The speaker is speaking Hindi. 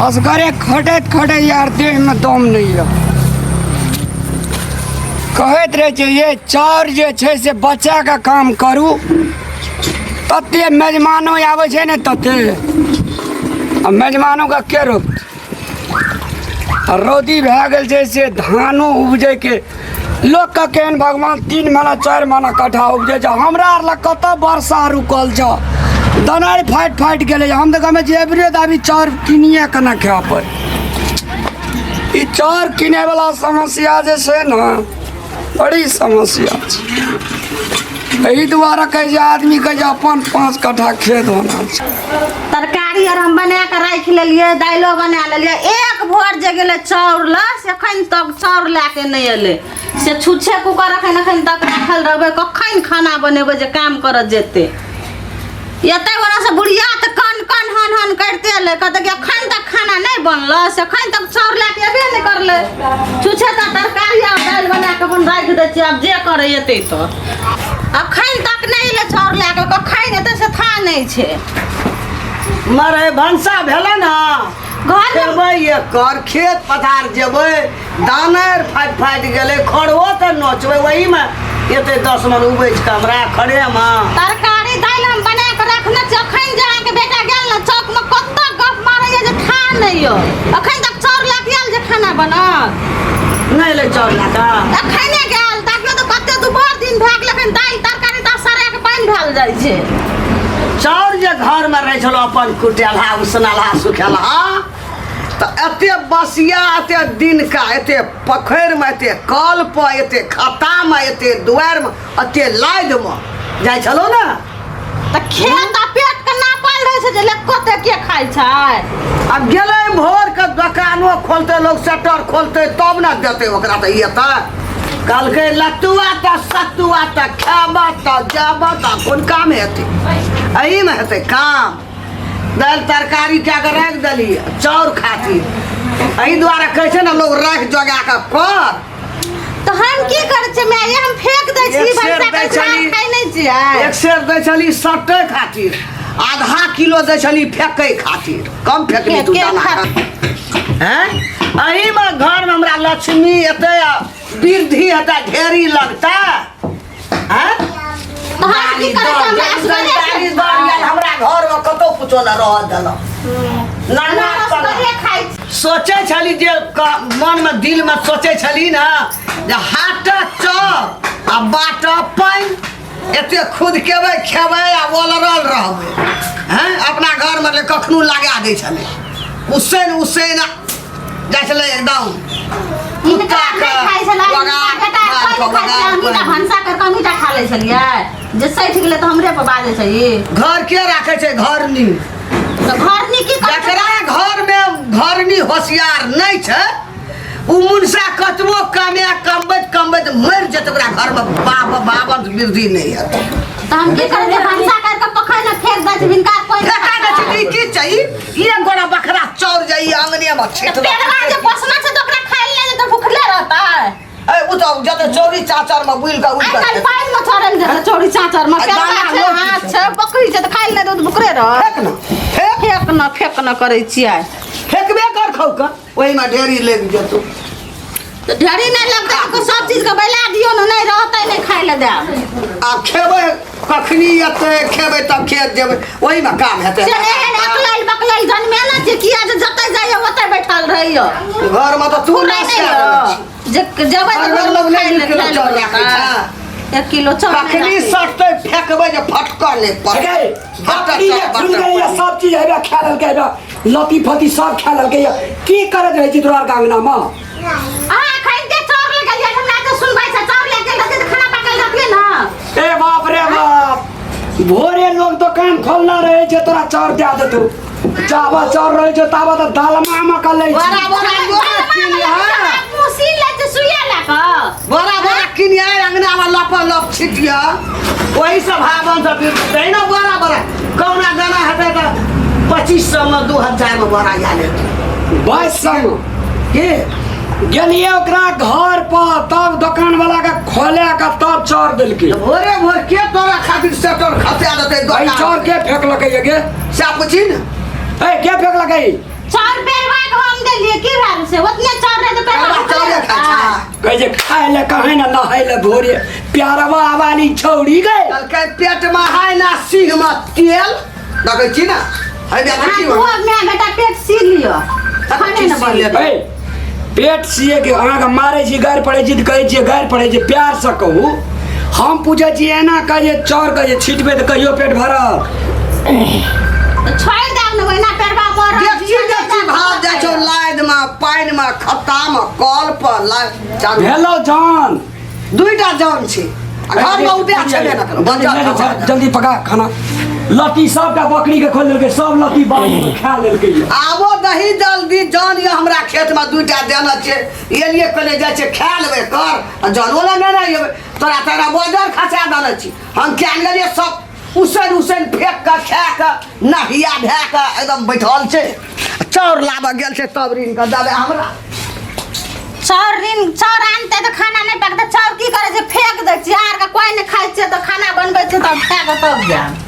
असगरे खटत खटे यार देह में दम नहीं है। कहत रहे छै ये चार जे छै से बच्चा का काम करू तते मेजमानो आवे छै ने तते मेजमानो का के रोक रौदी भए गेल छै से धानो उपजे के लोग का केहन भगवान 3 महीना 4 महीना कट्ठा उपजे छै। हमरा आर ला कत वर्षा रुकल छ दनार फाट गेले हम तो कहमे जेबरे अभी चार किनिए के ना खाए पर ई चार किने वाला समस्या जे छै ना बड़ी समस्या यही द्वारा कहे आदमी के अपन 5 कट्ठा खेत होना चाहिए। तरकारी और हम बना के रख लेलिए दाइलो बना लेलिए एक भोर जे गेले चाउर ला से अखन तक चाउर लाके नहीं एले से छुच्छे कुकर अखन तक रखल रहबे कखन खाना बनेबे जे काम करत जेते एते बड़ा से बुढ़िया त कन हन करते ले कहते कि अखन तक खाना नहीं बनल से अखन तक चाउर लाके एबे नहीं करले छुच्छे त तरकारी और दाल बना के अपन रख दे छी अब जे करे एते तो अखन तक नहीं ले चाउर लाके कखन एते से था नहीं छे मरे भंसा भेले ना घर में ये कर खेत पथार जेबे दानर फाट गेले खड़ो त नचबे वही में एते 10 मन उबैच के हमरा खड़े में तरकारी दाल हम बना के रखने छ अखन जा के बेटा गेल ना चौक में कत्ता गप मारे जे खा नहीं हो अखन तक चाउर लाके आल जे खाना बना नहीं ले चाउर लाका अखन गेल ताकि तो कत्ते दू बार दिन भाग लेकिन दाल तरकारी त सरे के पानी ढाल जाय छे चाउर जे घर में रह छलो अपन कुटेला उसनला सुखेला तो एते बसिया एते दिन का एते पोखर में एते कल पर एते खाता में एते दुआर में एते लाद में जाय छलो ना त खेत आ पेट के नापल रहे छै जे लक्कोते के खाय छै अब गेले भोर के दुकानो खोलते लोग शटर खोलते तब ना देते ओकरा त ये त कल के लतुआ त सतुआ त खाबा त जाबा त कोन काम हेते एही में हेते काम दाल तरकारी क्या कर रख दली चाउर खाती एही द्वारा कहे छै ना लोग रख जगा के कर तो हम की करे छै मैं ये हम फेंक दे छी भंसा के खाय नहीं छियै एक सेर दे छली सटे खातिर आधा किलो दे छली फेंके खातिर कम फेंकली तू दाना हैं एही में घर में हमरा लक्ष्मी एते वृद्धि हेता ढेरी लगता हैं तो हम की करे हमरा घर में कतो कुछो न रह देलो नाना खाय सोचे छली जे मन में दिल में सोचे छली ना जे हाट चौक आ बाट पाइन एते खुद केबे खेबे आ बोलरल रहबे हैं अपना घर में ले कखनो लगा दे छले उसेन जाय छले एकदम इनका खाय छला भंसा कर कमीटा खा ले छलिए जे सैठ गेले तो हमरे पर बाजे छै घर के राखे छै घरनी तो घरनी की जकरा घर में घरनी होशियार नहीं छै उ मुनसा कतबो कमबैत मर जेत ओकरा घर में बाबन वृद्धि नहीं है तो हम की करे भंसा कर के पखै न फेंक दे छै इनका कोई फेंका दे छै की चाहिए ये गोरा बकरा चौर जाई आंगने में छेत पेड़वा जे पोसना छै तो ओकरा खाइ ले तो भूखले रहता है ए उ तो जते चौरी चाचर में बुल का उठ आई पाइन में चढ़ल जे चौरी चाचर में पेड़वा हाथ छै बकरी छै तो खाइ ले तो भूखले रह फेंक न करे छियै फेंकबे कर खौ का ओही में ढेरी लग जतो तो ढेरी नहीं लगता को सब चीज के बैला दियो न नहीं रहतै नहीं खाइ ले दे आ खेबे कखनी एते खेबे तब खेत जेबे ओही में काम हेते से अकलाई बकलाई जन्मे ना जे किया जे जतै जाय ओतै बैठल रहियो घर में तो तू नहीं जे जबै तो लोग नहीं किलो चाउर 1 किलो चाउर कखनी सटते फेंकबे जे फटका नहीं पड़े ये सब चीज है खा लल के लती फती सब खा लल के की करत रहे छी तोरा गांगना में आ खाइ के चाउर ले गेलिए हमरा तो सुनबै से चाउर ले गेल रहते तो खाना पकाल रहतिए ना ए बाप रे बाप भोरे लोग दुकान खोलना रहे जे तोरा चाउर दे देतौ जाबा चाउर रहे जे ताबा त दालमा में कर ले बराबर मुसीन ले जे सुइया ला का बराबर किनिया अंगना में लप छिटिया वही सब भावन सब देना बराबर कौना गाना हटे तो 2500 में 2000 में बड़ा जाले बस संग के गेलिए ओकरा घर पर तब दुकान वाला के खोले का तब चाउर दिलके भोरे भोर के तोरा खातिर सेटर खतिया देते भाई चाउर के फेंक लगे ये से पूछी न ए के फेंक लगे चाउर पेरवा चाउर से उतने चाउर रहे तो चाउरे खाइ छा कहे जे खाए ले कहे ना नहाए ले भोरे प्यारवा वाली छौड़ी गए कहलकै पेट में है ना सिंह में तेल देखै छी ना है देखै छी मैं बेटा पेट सी लियो खाने न बन ए, पेट सिए के अहाँ के मारे छी गारि पड़े छी त कहै छी गारि पड़े छी प्यार से कहू हम पूछे छी एना कहे चौर कहे छिटबे त कहियो पेट भरल छोड़ देब न ओहिना पेटवा पर देखी भाग जाइ छौ लाद में पानि में खत्ता में कल पर चारू हेलो जान दुईटा जान छै घर में उठे छबे ना करो बंजा जल्दी पका खाना लत्ती सबटा बकरी के खोल देलकै सब लत्ती बांध खा लेलकै आबो दही जल्दी जान ये हमरा खेत में दुईटा देना छै एलिए कले जाइ छै खा लेबे कर जानो ला नै रहिए तोरा बॉर्डर खसा देना छी हम क्या गेलिए सब उसन फेंक के खा के नहिया धै के एकदम बैठल छै चाउर लाबऽ गेल छै तब ऋण के देबे हमरा चाउर आनते तो खाना नहीं पकता चाउर की करे छै फेंक दै छी आर के कोई नहीं खाइ छै तो खाना बनबै छै तब खा के तब जाम